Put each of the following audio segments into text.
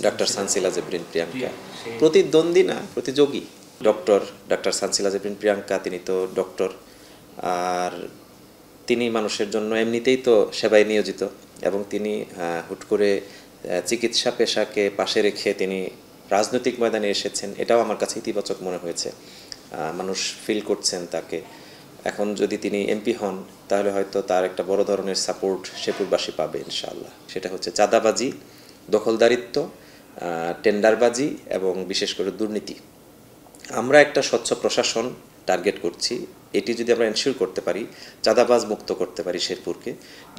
Doctor Sansila Jebrin Priyanka প্রতিদ্বন্দ্বী না, প্রতিযোগী। ডাক্তার সানসিলা জেবরিন প্রিয়াঙ্কা তিনি তো ডক্টর, আর তিনি মানুষের জন্য এমনিতেই তো সেবায় নিয়োজিত, এবং তিনি হুট করে চিকিৎসা পেশাকে পাশে রেখে তিনি রাজনৈতিক ময়দানে এসেছেন, এটাও আমার কাছে ইতিবাচক মনে হয়েছে। মানুষ ফিল করছেন তাকে। এখন যদি তিনি এমপি হন তাহলে হয়তো তার একটা বড় ধরনের সাপোর্ট শেরপুরবাসী পাবে ইনশাআল্লাহ। সেটা হচ্ছে চাঁদাবাজি, দখলদারিত্ব, টেন্ডারবাজি এবং বিশেষ করে দুর্নীতি। আমরা একটা স্বচ্ছ প্রশাসন টার্গেট করছি। এটি যদি আমরা এনশিওর করতে পারি, চাঁদাবাজ মুক্ত করতে পারি শেরপুরকে,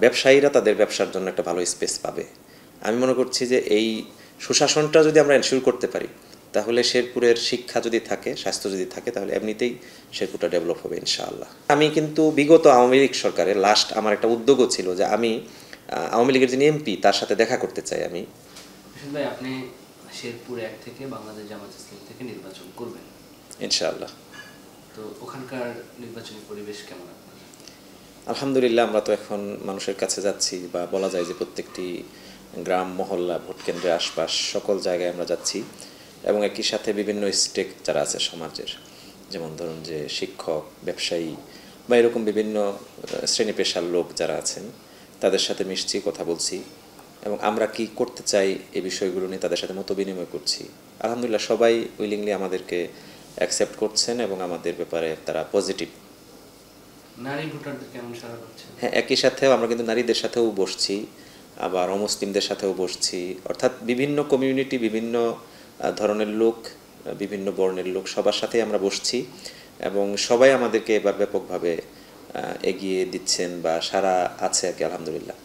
ব্যবসায়ীরা তাদের ব্যবসার জন্য একটা ভালো স্পেস পাবে। আমি মনে করছি যে এই সুশাসনটা যদি আমরা এনশিওর করতে পারি, তাহলে শেরপুরের শিক্ষা যদি থাকে, স্বাস্থ্য যদি থাকে, তাহলে এমনিতেই শেরপুরটা ডেভেলপ হবে ইনশাআল্লাহ। আমি কিন্তু বিগত আওয়ামী লীগ সরকারের লাস্ট আমার একটা উদ্যোগও ছিল যে আমি আওয়ামী লীগের যিনি এমপি তার সাথে দেখা করতে চাই। আমি ভাই, আপনি শেরপুর 1 থেকে বাংলাদেশ জামাত ইসলামী থেকে নির্বাচন করবেন ইনশাআল্লাহ। তো ওখানকার নির্বাচনী পরিবেশ কেমন আপনার? আলহামদুলিল্লাহ, আমরা তো এখন মানুষের কাছে যাচ্ছি, বা বলা যায় যে প্রত্যেকটি গ্রাম, মহল্লা, ভোট কেন্দ্রের আশপাশ সকল জায়গায় আমরা যাচ্ছি, এবং একই সাথে বিভিন্ন স্টেক যারা আছে সমাজের, যেমন ধরুন যে শিক্ষক, ব্যবসায়ী বা এরকম বিভিন্ন শ্রেণী পেশার লোক যারা আছেন, তাদের সাথে মিশছি, কথা বলছি, এবং আমরা কি করতে চাই এই বিষয়গুলো নিয়ে তাদের সাথে মত বিনিময় করছি। আলহামদুলিল্লাহ, সবাই উইলিংলি আমাদেরকে অ্যাকসেপ্ট করছেন এবং আমাদের ব্যাপারে তারা পজিটিভ। নারী ভোটারদের কেমন সাড়া পাচ্ছে? হ্যাঁ, একই সাথেও আমরা কিন্তু নারীদের সাথেও বসছি, আবার অমুসলিমদের সাথেও বসছি, অর্থাৎ বিভিন্ন কমিউনিটি, বিভিন্ন ধরনের লোক, বিভিন্ন বর্ণের লোক, সবার সাথেই আমরা বসছি, এবং সবাই আমাদেরকে এবার ব্যাপকভাবে এগিয়ে দিচ্ছেন বা সারা আছে আর কি, আলহামদুলিল্লাহ।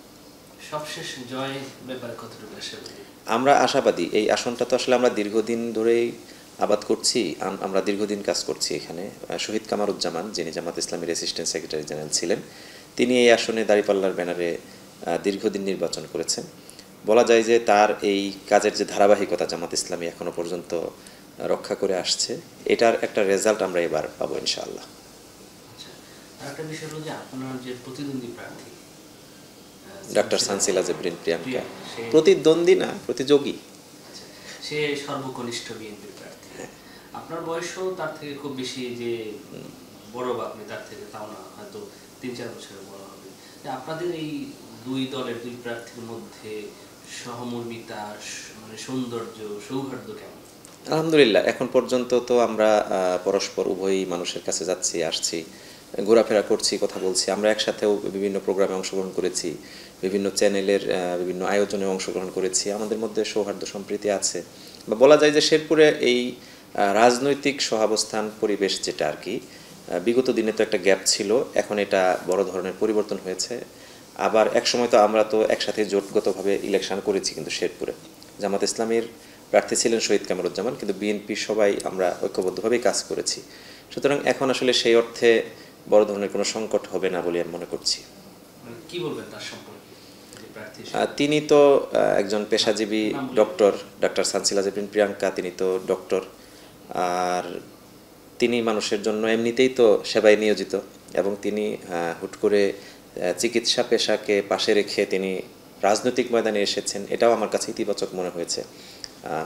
সবশেষ জয় ব্যাপারে কতটুকু আশাবাদী? আমরা আশাবাদী। এই আসনটা তো আসলে আমরা দীর্ঘদিন ধরেই আবাদ করছি, আমরা দীর্ঘদিন কাজ করছি এখানে। শহীদ কামারুজ্জামান, যিনি জামাত ইসলামের অ্যাসিস্ট্যান্ট সেক্রেটারি জেনারেল ছিলেন, তিনি এই আসনে দাঁড়িপাল্লার ব্যানারে দীর্ঘদিন নির্বাচন করেছেন। বলা যায় যে তার এই কাজের যে ধারাবাহিকতা জামাত ইসলামী এখনো পর্যন্ত রক্ষা করে আসছে, এটার একটা রেজাল্ট আমরা এবার পাবো ইনশাআল্লাহ। আচ্ছা, আরেকটা বিষয় হলো যে আপনার যে প্রতিদ্বন্দ্বী প্রার্থী ডাক্তার সানসিলা জেবরিন প্রিয়াঙ্কা প্রতিদ্বন্দ্বী না, প্রতিযোগী। সে সর্বকনিষ্ঠ বিএনপির প্রার্থী। আপনার বয়সও তার থেকে খুব বেশি যে বড় বা আপনি তার থেকে তাও না, হয়তো 3-4 বছরের বড় হবে। আপনাদের এই দুই দলের দুই প্রার্থীর মধ্যে সহমর্মিতা, মানে সৌন্দর্য, সৌহার্দ্য কেমন? আলহামদুলিল্লাহ, এখন পর্যন্ত তো আমরা পরস্পর উভয়ই মানুষের কাছে যাচ্ছি, আসছি, ঘোরাফেরা করছি, কথা বলছি। আমরা একসাথেও বিভিন্ন প্রোগ্রামে অংশগ্রহণ করেছি, বিভিন্ন চ্যানেলের বিভিন্ন আয়োজনে অংশগ্রহণ করেছি। আমাদের মধ্যে সৌহার্দ্য সম্প্রীতি আছে, বা বলা যায় যে শেরপুরে এই রাজনৈতিক সহাবস্থান পরিবেশ যেটা আর কি, বিগত দিনে তো একটা গ্যাপ ছিল, এখন এটা বড় ধরনের পরিবর্তন হয়েছে। আবার একসময় তো আমরা তো একসাথে জোটগতভাবে ইলেকশন করেছি, কিন্তু শেরপুরে জামাত ইসলামের প্রার্থী ছিলেন শহীদ কামারুজ্জামান, কিন্তু বিএনপি সবাই আমরা ঐক্যবদ্ধভাবেই কাজ করেছি। সুতরাং এখন আসলে সেই অর্থে বড় ধরনের কোনো সংকট হবে না বলে আমি মনে করছি। কি বলবেন তার সম্পর্কে? তিনি তো একজন পেশাজীবী ডাক্তার সানসিলা জেবরিন প্রিয়াঙ্কা তিনি তো ডক্টর, আর তিনি মানুষের জন্য এমনিতেই তো সেবায় নিয়োজিত, এবং তিনি হুট করে চিকিৎসা পেশাকে পাশে রেখে তিনি রাজনৈতিক ময়দানে এসেছেন, এটাও আমার কাছে ইতিবাচক মনে হয়েছে।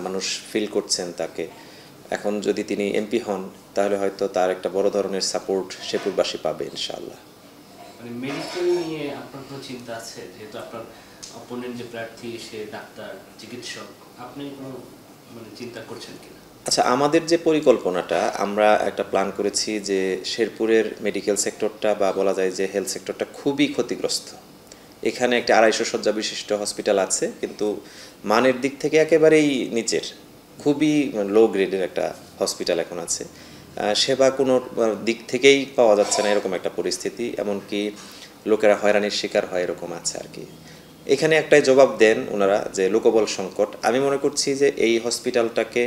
মানুষ ফিল করছেন তাকে। এখন যদি তিনি এমপি হন তাহলে হয়তো তার একটা বড় ধরনের সাপোর্ট শেরপুরবাসী পাবে ইনশাআল্লাহ। মানে মেডিকেল নিয়ে আপনার কোনো চিন্তা আছে? যেহেতু আপনার অপোনেন্ট যে প্রার্থী সে ডাক্তার, চিকিৎসক, আপনি কোনো মানে চিন্তা করছেন কিনা? আচ্ছা, আমাদের যে পরিকল্পনাটা, আমরা একটা প্ল্যান করেছি যে শেরপুরের মেডিকেল সেক্টরটা, বা বলা যায় যে হেলথ সেক্টরটা খুবই ক্ষতিগ্রস্ত। এখানে একটা 250 শয্যা বিশিষ্ট হসপিটাল আছে, কিন্তু মানের দিক থেকে একেবারেই নিচের, খুবই লো গ্রেডের একটা হসপিটাল এখন আছে। সেবা কোনো দিক থেকেই পাওয়া যাচ্ছে না, এরকম একটা পরিস্থিতি। এমনকি লোকেরা হয়রানির শিকার হয়, এরকম আছে আর কি। এখানে একটাই জবাব দেন ওনারা যে লোকবল সংকট। আমি মনে করছি যে এই হসপিটালটাকে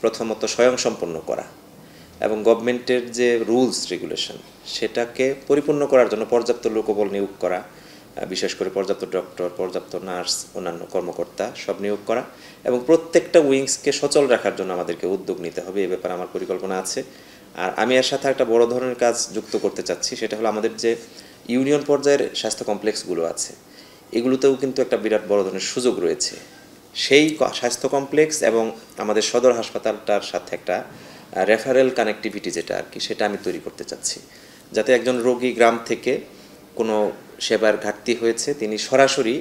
প্রথমত স্বয়ংসম্পন্ন করা, এবং গভর্নমেন্টের যে রুলস রেগুলেশন সেটাকে পরিপূর্ণ করার জন্য পর্যাপ্ত লোকবল নিয়োগ করা, বিশেষ করে পর্যাপ্ত ডক্টর, পর্যাপ্ত নার্স, অন্যান্য কর্মকর্তা সব নিয়োগ করা, এবং প্রত্যেকটা উইংসকে সচল রাখার জন্য আমাদেরকে উদ্যোগ নিতে হবে। এ ব্যাপারে আমার পরিকল্পনা আছে। আর আমি এর সাথে একটা বড় ধরনের কাজ যুক্ত করতে চাচ্ছি, সেটা হলো আমাদের যে ইউনিয়ন পর্যায়ের স্বাস্থ্য কমপ্লেক্সগুলো আছে, এগুলোতেও কিন্তু একটা বিরাট বড় ধরনের সুযোগ রয়েছে। সেই স্বাস্থ্য কমপ্লেক্স এবং আমাদের সদর হাসপাতালটার সাথে একটা রেফারেল কানেক্টিভিটি যেটা আর কি, সেটা আমি তৈরি করতে চাচ্ছি, যাতে একজন রোগী গ্রাম থেকে কোনো সেবার ঘাটতি হয়েছে তিনি সরাসরি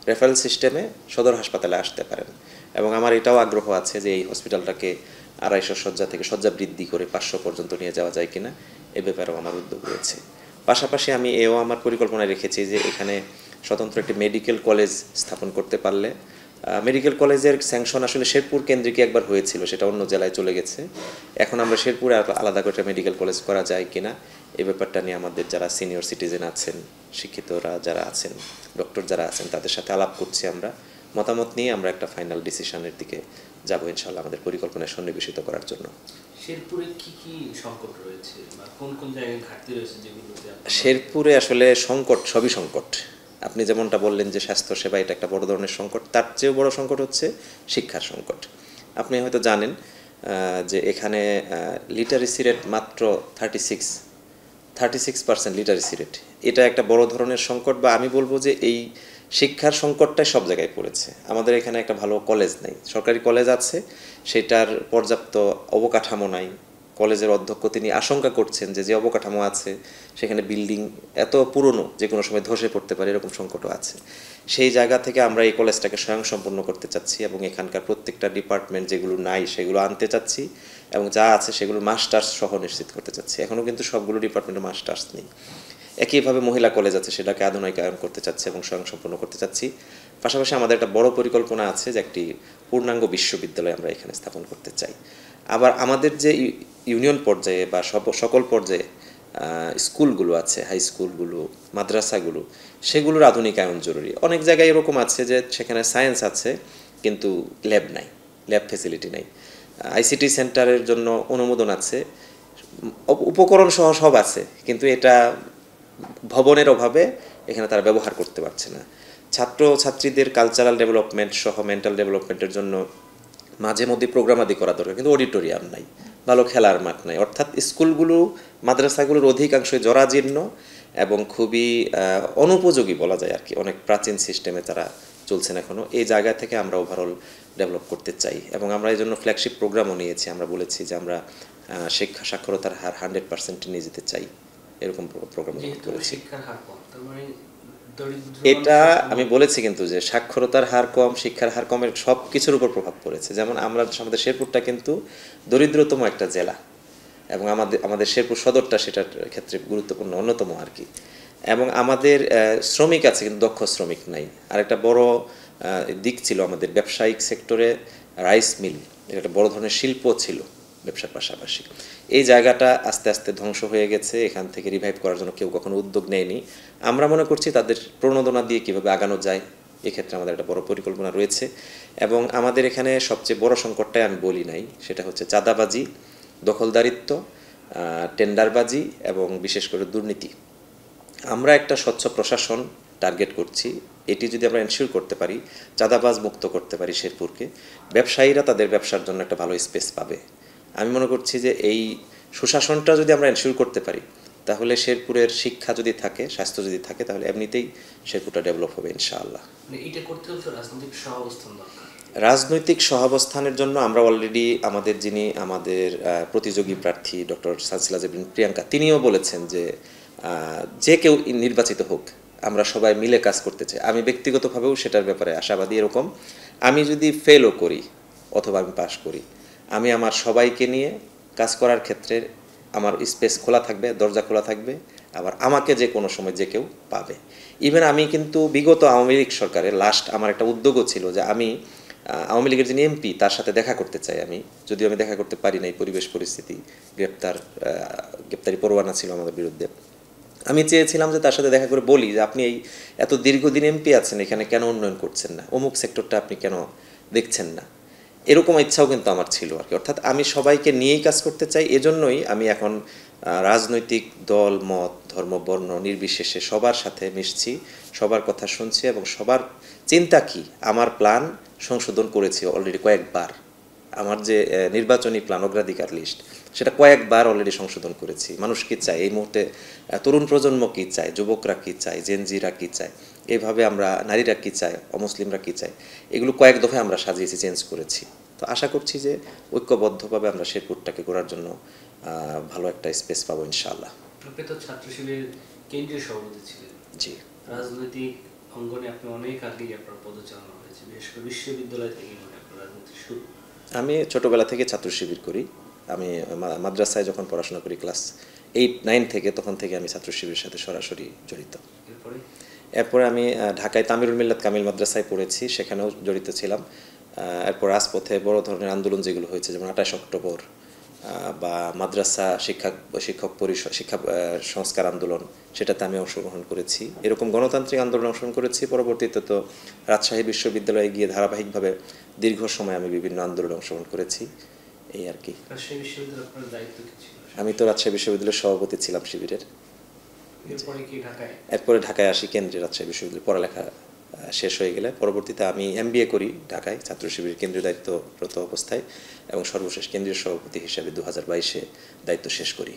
রেফারেল সিস্টেমে সদর হাসপাতালে আসতে পারেন। এবং আমার এটাও আগ্রহ আছে যে এই হসপিটালটাকে 250 শয্যা থেকে শয্যা বৃদ্ধি করে 500 পর্যন্ত নিয়ে যাওয়া যায় কিনা, এ ব্যাপারেও আমার উদ্যোগ রয়েছে। পাশাপাশি আমি এও আমার পরিকল্পনায় রেখেছি যে এখানে স্বতন্ত্র একটি মেডিকেল কলেজ স্থাপন করতে পারলে, মেডিকেল কলেজের স্যাংশন আসলে শেরপুর কেন্দ্রিক একবার হয়েছিল, সেটা অন্য জেলায় চলে গেছে। এখন আমরা শেরপুরে আলাদা করে মেডিকেল কলেজ করা যায় কিনা এই ব্যাপারটা নিয়ে আমাদের যারা সিনিয়র সিটিজেন আছেন, শিক্ষিতরা যারা আছেন, ডক্টর যারা আছেন, তাদের সাথে আলাপ করছি আমরা, মতামত নিয়ে আমরা একটা ফাইনাল ডিসিশনের দিকে যাব ইনশাআল্লাহ, আমাদের পরিকল্পনায় সন্নিবেশিত করার জন্য। শেরপুরে কি কি সংকট রয়েছে বা কোন কোন জায়গায় ঘাটতি রয়েছে যেগুলোতে শেরপুরে আসলে সংকট, সবই সংকট। আপনি যেমনটা বললেন যে স্বাস্থ্যসেবা এটা একটা বড় ধরনের সংকট, তার চেয়েও বড় সংকট হচ্ছে শিক্ষার সংকট। আপনি হয়তো জানেন যে এখানে লিটারেসি রেট মাত্র 36% লিটারেসি রেট। এটা একটা বড় ধরনের সংকট, বা আমি বলবো যে এই শিক্ষার সংকটটাই সব জায়গায় পড়েছে। আমাদের এখানে একটা ভালো কলেজ নেই, সরকারি কলেজ আছে, সেটার পর্যাপ্ত অবকাঠামো নাই। কলেজের অধ্যক্ষ তিনি আশঙ্কা করছেন যে যে অবকাঠামো আছে সেখানে বিল্ডিং এত পুরনো যে কোনো সময় ধসে পড়তে পারে, এরকম সংকটও আছে। সেই জায়গা থেকে আমরা এই কলেজটাকে স্বয়ংসম্পূর্ণ করতে চাচ্ছি এবং এখানকার প্রত্যেকটা ডিপার্টমেন্ট যেগুলো নাই সেগুলো আনতে চাচ্ছি এবং যা আছে সেগুলো মাস্টার্স সহ নিশ্চিত করতে চাচ্ছি। এখনও কিন্তু সবগুলো ডিপার্টমেন্টে মাস্টার্স নেই। একইভাবে মহিলা কলেজ আছে, সেটাকে আধুনিকায়ন করতে চাচ্ছি এবং স্বয়ংসম্পূর্ণ করতে চাচ্ছি। পাশাপাশি আমাদের একটা বড় পরিকল্পনা আছে যে একটি পূর্ণাঙ্গ বিশ্ববিদ্যালয় আমরা এখানে স্থাপন করতে চাই। আবার আমাদের যে ইউনিয়ন পর্যায়ে বা সকল পর্যায়ে স্কুলগুলো আছে, হাই স্কুলগুলো, মাদ্রাসাগুলো, সেগুলোর আধুনিকায়ন জরুরি। অনেক জায়গায় এরকম আছে যে সেখানে সায়েন্স আছে কিন্তু ল্যাব নাই, ল্যাব ফেসিলিটি নাই। আইসিটি সেন্টারের জন্য অনুমোদন আছে, উপকরণ সহ সব আছে, কিন্তু এটা ভবনের অভাবে এখানে তারা ব্যবহার করতে পারছে না। ছাত্র ছাত্রীদের কালচারাল ডেভেলপমেন্ট সহ মেন্টাল ডেভেলপমেন্টের জন্য মাঝে মধ্যে প্রোগ্রামাদি করা দরকার, কিন্তু অডিটোরিয়াম নাই, ভালো খেলার মাঠ নাই। অর্থাৎ স্কুলগুলো, মাদ্রাসাগুলোর অধিকাংশই জরাজীর্ণ এবং খুবই অনুপযোগী বলা যায় আর কি। অনেক প্রাচীন সিস্টেমে তারা চলছেন এখনও। এই জায়গা থেকে আমরা ওভারঅল ডেভেলপ করতে চাই এবং আমরা এই জন্য ফ্ল্যাগশিপ প্রোগ্রামও নিয়েছি। আমরা বলেছি যে আমরা শিক্ষা সাক্ষরতার হার 100% নিয়ে যেতে চাই, এরকম প্রোগ্রাম করেছি। এটা আমি বলেছি কিন্তু যে সাক্ষরতার হার কম, শিক্ষার হার কমের সব কিছুর উপর প্রভাব পড়েছে। যেমন আমাদের শেরপুরটা কিন্তু দরিদ্রতম একটা জেলা এবং আমাদের শেরপুর সদরটা সেটার ক্ষেত্রে গুরুত্বপূর্ণ অন্যতম আর কি। এবং আমাদের শ্রমিক আছে কিন্তু দক্ষ শ্রমিক নাই। আর একটা বড় দিক ছিল আমাদের ব্যবসায়িক সেক্টরে রাইস মিল, এটা একটা বড় ধরনের শিল্প ছিল ব্যবসার পাশাপাশি। এই জায়গাটা আস্তে আস্তে ধ্বংস হয়ে গেছে, এখান থেকে রিভাইভ করার জন্য কেউ কখনো উদ্যোগ নেয়নি। আমরা মনে করছি তাদের প্রণোদনা দিয়ে কীভাবে আগানো যায়, এক্ষেত্রে আমাদের একটা বড় পরিকল্পনা রয়েছে। এবং আমাদের এখানে সবচেয়ে বড় সংকটটাই আমি বলি নাই, সেটা হচ্ছে চাঁদাবাজি, দখলদারিত্ব, টেন্ডারবাজি এবং বিশেষ করে দুর্নীতি। আমরা একটা স্বচ্ছ প্রশাসন টার্গেট করছি। এটি যদি আমরা এনশিওর করতে পারি, চাঁদাবাজ মুক্ত করতে পারি শেরপুরকে, ব্যবসায়ীরা তাদের ব্যবসার জন্য একটা ভালো স্পেস পাবে। আমি মনে করছি যে এই সুশাসনটা যদি আমরা এনশিওর করতে পারি, তাহলে শেরপুরের শিক্ষা যদি থাকে, স্বাস্থ্য যদি থাকে, তাহলে এমনিতেই শেরপুরটা ডেভেলপ হবে ইনশাআল্লাহ। এটা করতে হলে রাজনৈতিক সহাবস্থান দরকার। রাজনৈতিক সহাবস্থানের জন্য আমরা অলরেডি আমাদের প্রতিযোগী প্রার্থী ডক্টর সানসিলা জেবরিন প্রিয়াঙ্কা, তিনিও বলেছেন যে যে কেউ নির্বাচিত হোক, আমরা সবাই মিলে কাজ করতে চাই। আমি ব্যক্তিগতভাবেও সেটার ব্যাপারে আশাবাদী। এরকম আমি যদি ফেলও করি অথবা আমি পাশ করি, আমি আমার সবাইকে নিয়ে কাজ করার ক্ষেত্রে আমার স্পেস খোলা থাকবে, দরজা খোলা থাকবে। আবার আমাকে যে কোনো সময় যে কেউ পাবে। ইভেন আমি কিন্তু বিগত আওয়ামী লীগ সরকারের আমার একটা উদ্যোগও ছিল যে আমি আওয়ামী লীগের যিনি এমপি তার সাথে দেখা করতে চাই। যদিও আমি দেখা করতে পারি নাই, পরিবেশ পরিস্থিতি, গ্রেপ্তারি পরোয়ানা ছিল আমাদের বিরুদ্ধে। আমি চেয়েছিলাম যে তার সাথে দেখা করে বলি যে আপনি এই এত দীর্ঘদিন এমপি আছেন, এখানে কেন উন্নয়ন করছেন না, অমুক সেক্টরটা আপনি কেন দেখছেন না। এরকম ইচ্ছাও কিন্তু আমার ছিল আর কি। অর্থাৎ আমি সবাইকে নিয়েই কাজ করতে চাই। এজন্যই আমি এখন রাজনৈতিক দল, মত, ধর্ম, বর্ণ নির্বিশেষে সবার সাথে মিশছি, সবার কথা শুনছি এবং সবার চিন্তা কি, আমার প্ল্যান সংশোধন করেছি অলরেডি কয়েকবার। আমার যে নির্বাচনী প্ল্যান, অগ্রাধিকার লিস্ট, সেটা কয়েকবার অলরেডি সংশোধন করেছি। মানুষ কী চায় এই মুহূর্তে, তরুণ প্রজন্ম কী চায়, যুবকরা কী চায়, জেনজিরা কী চায়, এভাবে আমরা নারীরা কী চায়, অমুসলিমরা কী চায়, এগুলো কয়েক দফায় আমরা সাজিয়েছি, চেঞ্জ করেছি। তো আশা করছি যে ঐক্যবদ্ধভাবে আমরা শেরপুরটাকে গড়ার জন্য ভালো একটা স্পেস পাবো ইনশাআল্লাহ। আপনি তো ছাত্র শিবিরের কেন্দ্রীয় সভাপতি ছিলেন। জি। রাজনৈতিক অঙ্গনে আপনি অনেক আগেই আপনার পদচারণা হয়েছে, বিশেষ করে বিশ্ববিদ্যালয় থেকে মনে হয় আপনার রাজনীতি শুরু। আমি ছোটোবেলা থেকে ছাত্র শিবির করি। আমি মাদ্রাসায় যখন পড়াশোনা করি ক্লাস 8-9 থেকে, তখন থেকে আমি ছাত্র শিবিরের সাথে সরাসরি জড়িত। এরপরে আমি ঢাকায় তামিরুল মিল্লাত কামিল মাদ্রাসায় পড়েছি, সেখানেও জড়িত ছিলাম। এরপর রাজপথে বড় ধরনের আন্দোলন যেগুলো হয়েছে, যেমন 28 অক্টোবর বা মাদ্রাসা শিক্ষক পরিষদ শিক্ষা সংস্কার আন্দোলন, সেটাতে আমি অংশগ্রহণ করেছি। এরকম গণতান্ত্রিক আন্দোলন অংশগ্রহণ করেছি। পরবর্তীতে তো রাজশাহী বিশ্ববিদ্যালয়ে গিয়ে ধারাবাহিকভাবে দীর্ঘ সময় আমি বিভিন্ন আন্দোলনে অংশগ্রহণ করেছি, এই আর কি। আমি তো রাজশাহী বিশ্ববিদ্যালয়ের সভাপতি ছিলাম শিবিরের। এরপরে ঢাকায় আসি, কেন্দ্রীয় রাজশাহী বিশ্ববিদ্যালয়ে পড়ালেখা শেষ হয়ে গেলে পরবর্তীতে আমি MBA করি ঢাকায় ছাত্র শিবিরের কেন্দ্রীয় দায়িত্বরত অবস্থায়, এবং সর্বশেষ কেন্দ্রীয় সভাপতি হিসেবে 2022-এ দায়িত্ব শেষ করি।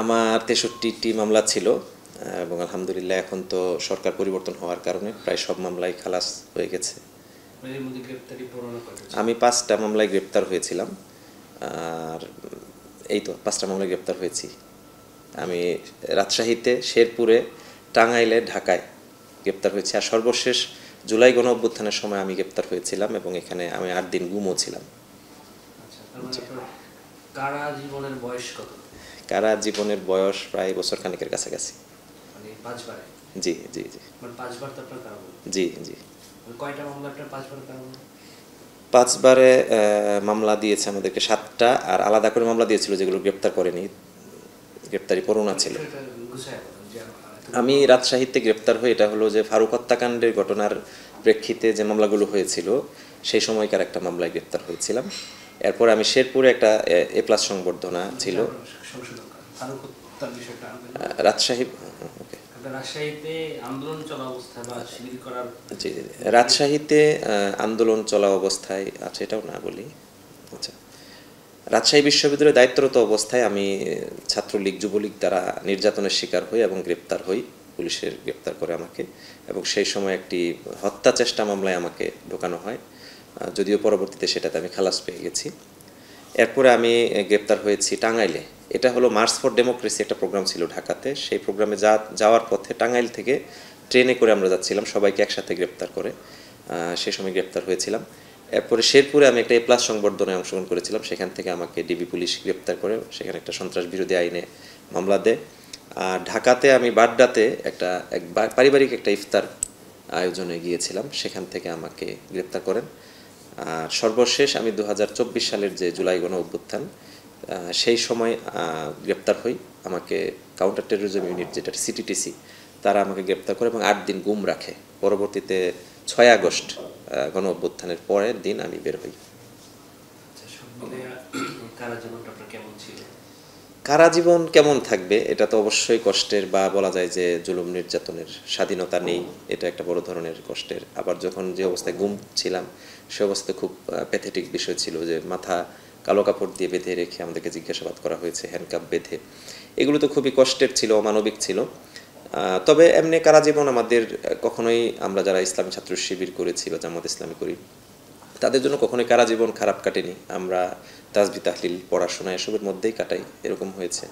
আমার 63টি মামলা ছিল, এবং আলহামদুলিল্লাহ এখন তো সরকার পরিবর্তন হওয়ার কারণে প্রায় সব মামলাই খালাস হয়ে গেছে। আমি 5টা মামলায় গ্রেপ্তার হয়েছিলাম, আর এই তো 5টা মামলায় গ্রেপ্তার হয়েছি। আমি রাজশাহীতে, শেরপুরে, টাঙ্গাইলে, ঢাকায় গ্রেপ্তার হয়েছি, আর সর্বশেষ জুলাই গণ অভ্যুত্থানের সময় আমি গ্রেপ্তার হয়েছিলাম, এবং এখানে আমি 8 দিন গুমও ছিলাম। কারা জীবনের বয়স কত? কারা জীবনের বয়স প্রায় বছর খানেকের কাছাকাছি। জি জি জি। 5বার তো আপনার কারা? জি জি। কয়টা মামলা আপনার 5বার কারা? 5বারে মামলা দিয়েছে আমাদেরকে 7টা, আর আলাদা করে মামলা দিয়েছিল যেগুলো গ্রেপ্তার করেনি, গ্রেপ্তারি পরোয়ানা ছিল। আমি রাজশাহীতে গ্রেপ্তার হই, এটা হলো যে ফারুক হত্যাকাণ্ডের ঘটনার প্রেক্ষিতে যে মামলাগুলো হয়েছিল, সেই সময়কার একটা মামলায় গ্রেপ্তার হয়েছিলাম। এরপরে আমি শেরপুরে একটা A+ সংবর্ধনা ছিল। রাজশাহীতে আন্দোলন চলা অবস্থায় বা শিবির করার, জি, রাজশাহীতে আন্দোলন চলা অবস্থায়, আচ্ছা এটাও না বলি। আচ্ছা, রাজশাহী বিশ্ববিদ্যালয়ে দায়িত্বরত অবস্থায় আমি ছাত্রলীগ যুবলীগ দ্বারা নির্যাতনের শিকার হই এবং গ্রেপ্তার হই। পুলিশের গ্রেপ্তার করে আমাকে, এবং সেই সময় একটি হত্যা চেষ্টা মামলায় আমাকে ঢোকানো হয়, যদিও পরবর্তীতে সেটাতে আমি খালাস পেয়ে গেছি। এরপরে আমি গ্রেপ্তার হয়েছি টাঙ্গাইলে। এটা হলো মার্চ ফর ডেমোক্রেসি একটা প্রোগ্রাম ছিল ঢাকাতে, সেই প্রোগ্রামে যাওয়ার পথে টাঙ্গাইল থেকে ট্রেনে করে আমরা যাচ্ছিলাম, সবাইকে একসাথে গ্রেপ্তার করে, সেই সময় গ্রেপ্তার হয়েছিলাম। এরপরে শেরপুরে আমি একটা A+ সংবর্ধনায় অংশগ্রহণ করেছিলাম, সেখান থেকে আমাকে ডিবি পুলিশ গ্রেপ্তার করে, সেখানে একটা সন্ত্রাস বিরোধী আইনে মামলা দেয়। আর ঢাকাতে আমি বাড্ডাতে এক পারিবারিক একটা ইফতার আয়োজনে গিয়েছিলাম, সেখান থেকে আমাকে গ্রেপ্তার করেন। আর সর্বশেষ আমি 2024 সালের যে জুলাই গণ অভ্যুত্থান, সেই সময় গ্রেপ্তার হই। আমাকে কাউন্টার টেরোরিজম ইউনিট, যেটা CTTC, তারা আমাকে গ্রেপ্তার করে এবং 8 দিন গুম রাখে। পরবর্তীতে 6 আগস্ট গণ অভ্যুত্থানের পরের দিন আমি বের হই। কারা জীবন কেমন থাকবে, এটা তো অবশ্যই কষ্টের, বা বলা যায় যে জুলুম নির্যাতনের, স্বাধীনতা নেই, এটা একটা বড় ধরনের কষ্টের। আবার যখন যে অবস্থায় গুম ছিলাম, সে অবস্থায় খুব প্যাথেটিক বিষয় ছিল, যে মাথা কালো কাপড় দিয়ে বেঁধে রেখে আমাদেরকে জিজ্ঞাসাবাদ করা হয়েছে, হ্যান্ডকাপ বেঁধে। এগুলো তো খুবই কষ্টের ছিল, অমানবিক ছিল। তবে এমনি কারা জীবন আমাদের কখনোই, আমরা যারা ইসলামী ছাত্র শিবির করেছি বা জামাত ইসলামী করি, তাদের জন্য কখনোই কারা জীবন খারাপ কাটেনি। আমরা তাসবিহ তাহলিল, পড়াশোনা, এসবের মধ্যেই কাটাই, এরকম হয়েছে।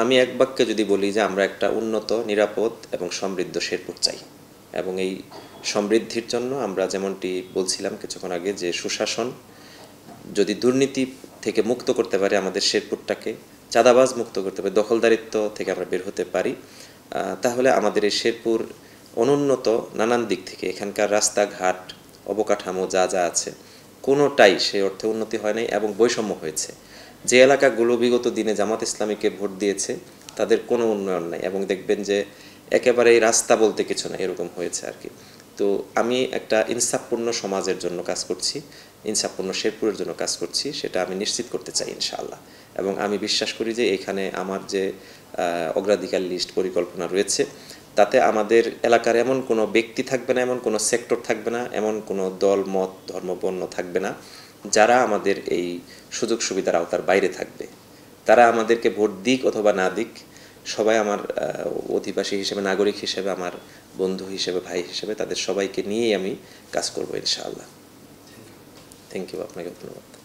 আমি এক বাক্যে যদি বলি যে আমরা একটা উন্নত, নিরাপদ এবং সমৃদ্ধ শেরপুর চাই, এবং এই সমৃদ্ধির জন্য আমরা যেমনটি বলছিলাম কিছুক্ষণ আগে, যে সুশাসন, যদি দুর্নীতি থেকে মুক্ত করতে পারে আমাদের শেরপুরটাকে, চাঁদাবাজ মুক্ত করতে পারে, দখলদারিত্ব থেকে আমরা বের হতে পারি, তাহলে আমাদের এই শেরপুর অনুন্নত নানান দিক থেকে, এখানকার রাস্তাঘাট, অবকাঠামো যা যা আছে, কোনোটাই সেই অর্থে উন্নতি হয় নাই এবং বৈষম্য হয়েছে। যে এলাকাগুলো বিগত দিনে জামাত ইসলামীকে ভোট দিয়েছে, তাদের কোনো উন্নয়ন নাই, এবং দেখবেন যে একেবারেই রাস্তা বলতে কিছু না, এরকম হয়েছে আর কি। তো আমি একটা ইনসাফপূর্ণ সমাজের জন্য কাজ করছি, ইনসাফপূর্ণ শেরপুরের জন্য কাজ করছি, সেটা আমি নিশ্চিত করতে চাই ইনশাআল্লাহ। এবং আমি বিশ্বাস করি যে এখানে আমার যে অগ্রাধিকার লিস্ট পরিকল্পনা রয়েছে, তাতে আমাদের এলাকার এমন কোনো ব্যক্তি থাকবে না, এমন কোনো সেক্টর থাকবে না, এমন কোনো দল, মত, ধর্ম, বর্ণ থাকবে না, যারা আমাদের এই সুযোগ সুবিধার আওতার বাইরে থাকবে, তারা আমাদেরকে ভোট দিক অথবা না দিক, সবাই আমার অধিবাসী হিসেবে, নাগরিক হিসেবে, আমার বন্ধু হিসেবে, ভাই হিসেবে, তাদের সবাইকে নিয়েই আমি কাজ করবো ইনশাআল্লাহ। থ্যাংক ইউ, আপনাকে ধন্যবাদ।